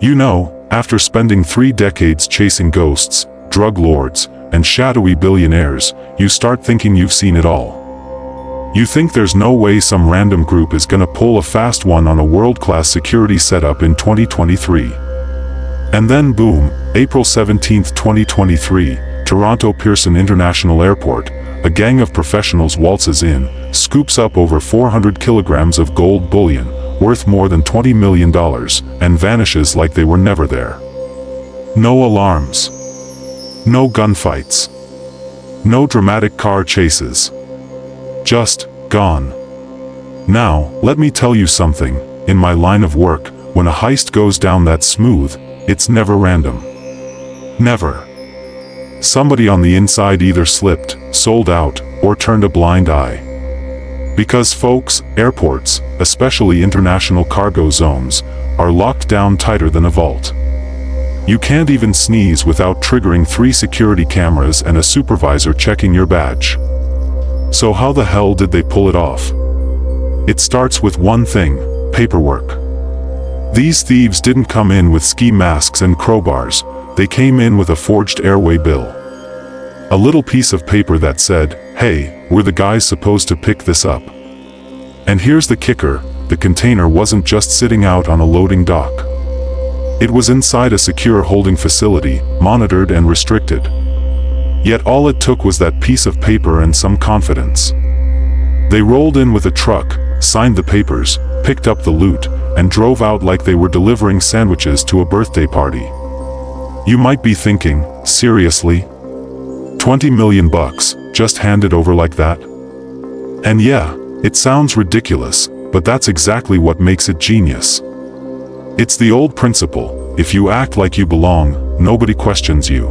You know, after spending 3 decades chasing ghosts, drug lords, and shadowy billionaires, you start thinking you've seen it all. You think there's no way some random group is gonna pull a fast one on a world-class security setup in 2023. And then boom, April 17, 2023, Toronto Pearson International Airport, a gang of professionals waltzes in, scoops up over 400 kilograms of gold bullion, worth more than $20 million, and vanishes like they were never there. No alarms. No gunfights. No dramatic car chases. Just gone. Now, let me tell you something. In my line of work, when a heist goes down that smooth, it's never random. Never. Somebody on the inside either slipped, sold out, or turned a blind eye. Because folks, airports, especially international cargo zones, are locked down tighter than a vault. You can't even sneeze without triggering 3 security cameras and a supervisor checking your badge. So how the hell did they pull it off? It starts with one thing: paperwork. These thieves didn't come in with ski masks and crowbars, they came in with a forged airway bill. A little piece of paper that said, "Hey, we're the guys supposed to pick this up." And here's the kicker: the container wasn't just sitting out on a loading dock. It was inside a secure holding facility, monitored and restricted. Yet all it took was that piece of paper and some confidence. They rolled in with a truck, signed the papers, picked up the loot, and drove out like they were delivering sandwiches to a birthday party. You might be thinking, seriously? $20 million bucks, just handed over like that? And yeah, it sounds ridiculous, but that's exactly what makes it genius. It's the old principle: if you act like you belong, nobody questions you.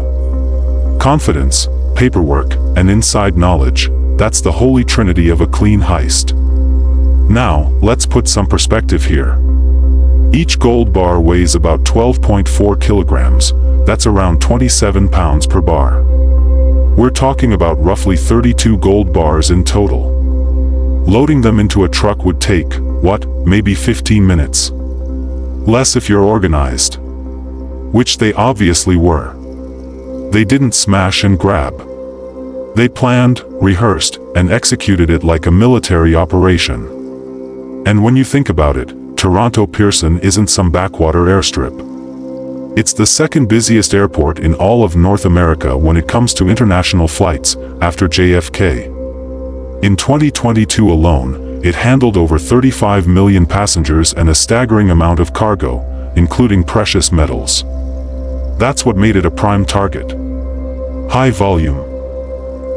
Confidence, paperwork, and inside knowledge, that's the holy trinity of a clean heist. Now, let's put some perspective here. Each gold bar weighs about 12.4 kilograms, that's around 27 pounds per bar. We're talking about roughly 32 gold bars in total. Loading them into a truck would take, what, maybe 15 minutes? Less if you're organized. Which they obviously were. They didn't smash and grab. They planned, rehearsed, and executed it like a military operation. And when you think about it, Toronto Pearson isn't some backwater airstrip. It's the second busiest airport in all of North America when it comes to international flights, after JFK. In 2022 alone, it handled over 35 million passengers and a staggering amount of cargo, including precious metals. That's what made it a prime target. High volume.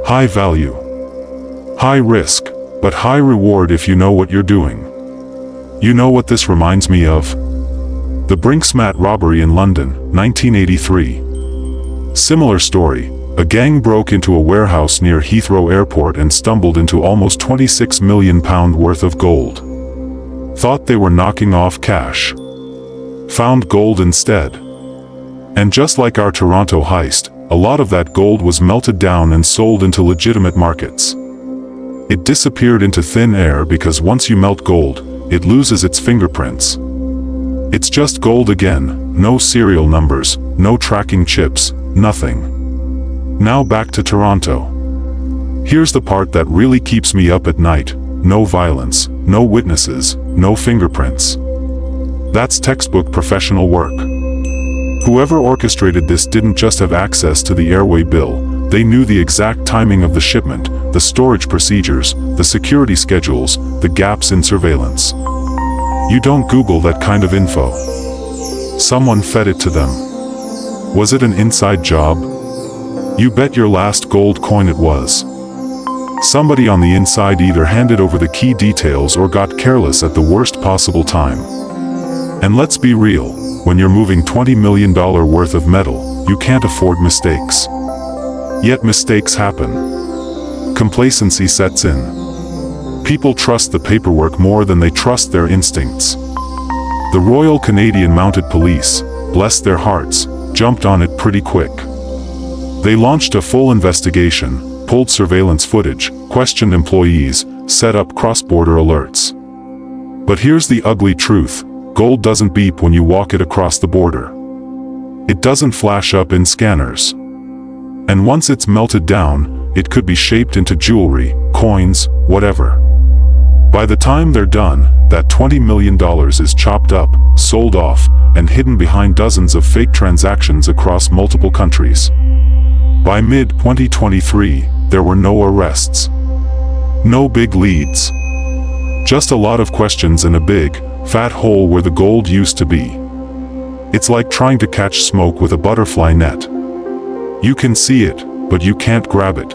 High value. High risk, but high reward if you know what you're doing. You know what this reminds me of? The Brinksmat robbery in London, 1983. Similar story. A gang broke into a warehouse near Heathrow Airport and stumbled into almost £26 million worth of gold. Thought they were knocking off cash. Found gold instead. And just like our Toronto heist, a lot of that gold was melted down and sold into legitimate markets. It disappeared into thin air because once you melt gold, it loses its fingerprints. It's just gold again, no serial numbers, no tracking chips, nothing. Now back to Toronto. Here's the part that really keeps me up at night: no violence, no witnesses, no fingerprints. That's textbook professional work. Whoever orchestrated this didn't just have access to the airway bill, they knew the exact timing of the shipment, the storage procedures, the security schedules, the gaps in surveillance. You don't Google that kind of info. Someone fed it to them. Was it an inside job? You bet your last gold coin it was. Somebody on the inside either handed over the key details or got careless at the worst possible time. And let's be real, when you're moving $20 million worth of metal, you can't afford mistakes. Yet mistakes happen. Complacency sets in. People trust the paperwork more than they trust their instincts. The Royal Canadian Mounted Police, bless their hearts, jumped on it pretty quick. They launched a full investigation, pulled surveillance footage, questioned employees, set up cross-border alerts. But here's the ugly truth: gold doesn't beep when you walk it across the border. It doesn't flash up in scanners. And once it's melted down, it could be shaped into jewelry, coins, whatever. By the time they're done, that $20 million is chopped up, sold off, and hidden behind dozens of fake transactions across multiple countries. By mid-2023, there were no arrests. No big leads. Just a lot of questions and a big, fat hole where the gold used to be. It's like trying to catch smoke with a butterfly net. You can see it, but you can't grab it.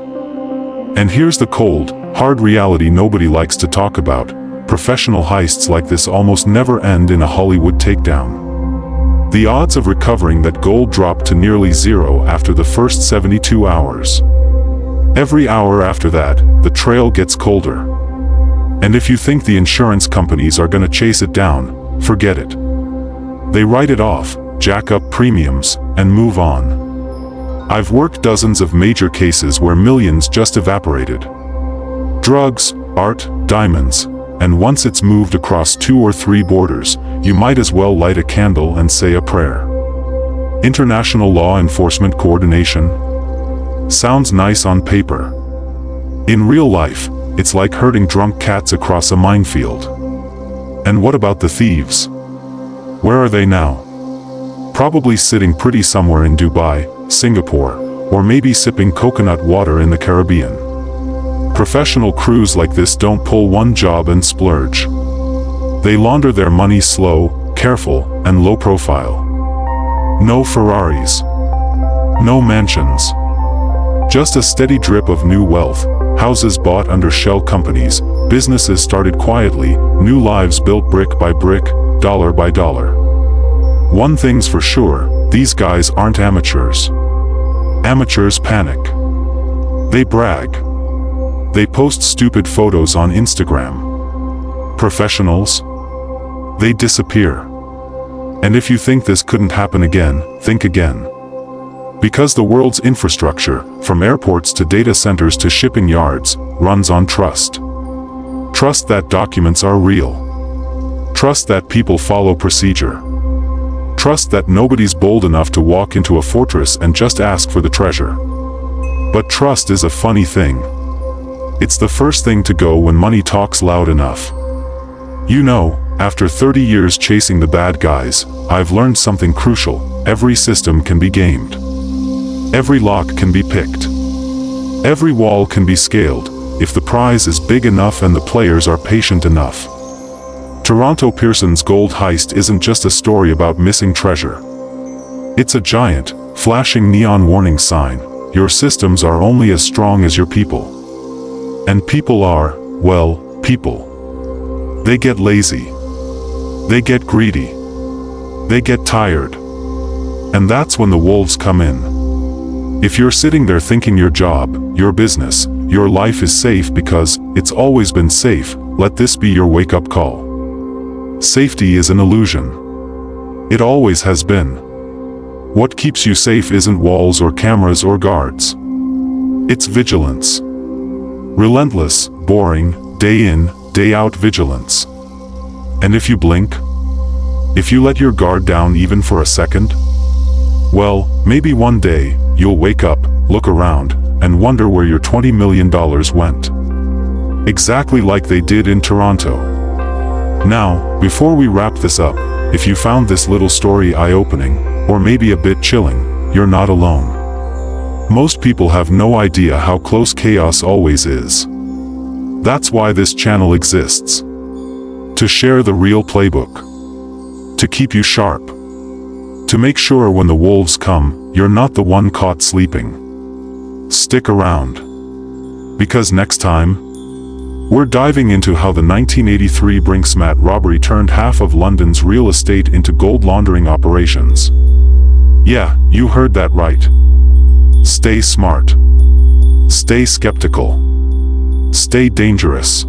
And here's the cold, hard reality nobody likes to talk about. Professional heists like this almost never end in a Hollywood takedown. The odds of recovering that gold drop to nearly zero after the first 72 hours. Every hour after that, the trail gets colder. And if you think the insurance companies are gonna chase it down, forget it. They write it off, jack up premiums, and move on. I've worked dozens of major cases where millions just evaporated. Drugs, art, diamonds, and once it's moved across 2 or 3 borders, you might as well light a candle and say a prayer. International law enforcement coordination? Sounds nice on paper. In real life, it's like herding drunk cats across a minefield. And what about the thieves? Where are they now? Probably sitting pretty somewhere in Dubai, Singapore, or maybe sipping coconut water in the Caribbean. Professional crews like this don't pull one job and splurge. They launder their money slow, careful, and low profile. No Ferraris. No mansions. Just a steady drip of new wealth, houses bought under shell companies, businesses started quietly, new lives built brick by brick, dollar by dollar. One thing's for sure, these guys aren't amateurs. Amateurs panic. They brag. They post stupid photos on Instagram. Professionals? They disappear. And if you think this couldn't happen again, think again. Because the world's infrastructure, from airports to data centers to shipping yards, runs on trust. Trust that documents are real. Trust that people follow procedure. Trust that nobody's bold enough to walk into a fortress and just ask for the treasure. But trust is a funny thing. It's the first thing to go when money talks loud enough. You know, after 30 years chasing the bad guys, I've learned something crucial. Every system can be gamed. Every lock can be picked. Every wall can be scaled, if the prize is big enough and the players are patient enough. Toronto Pearson's Gold Heist isn't just a story about missing treasure. It's a giant, flashing neon warning sign. Your systems are only as strong as your people. And people are, well, people. They get lazy. They get greedy. They get tired. And that's when the wolves come in. If you're sitting there thinking your job, your business, your life is safe because it's always been safe, let this be your wake-up call. Safety is an illusion. It always has been. What keeps you safe isn't walls or cameras or guards. It's vigilance. Relentless, boring, day in, day out vigilance. And if you blink, if you let your guard down even for a second, well, maybe one day, you'll wake up, look around, and wonder where your $20 million went. Exactly like they did in Toronto. Now, before we wrap this up, if you found this little story eye-opening, or maybe a bit chilling, you're not alone. Most people have no idea how close chaos always is. That's why this channel exists. To share the real playbook. To keep you sharp. To make sure when the wolves come, you're not the one caught sleeping. Stick around. Because next time, we're diving into how the 1983 Brinksmat robbery turned half of London's real estate into gold laundering operations. Yeah, you heard that right. Stay smart. Stay skeptical. Stay dangerous.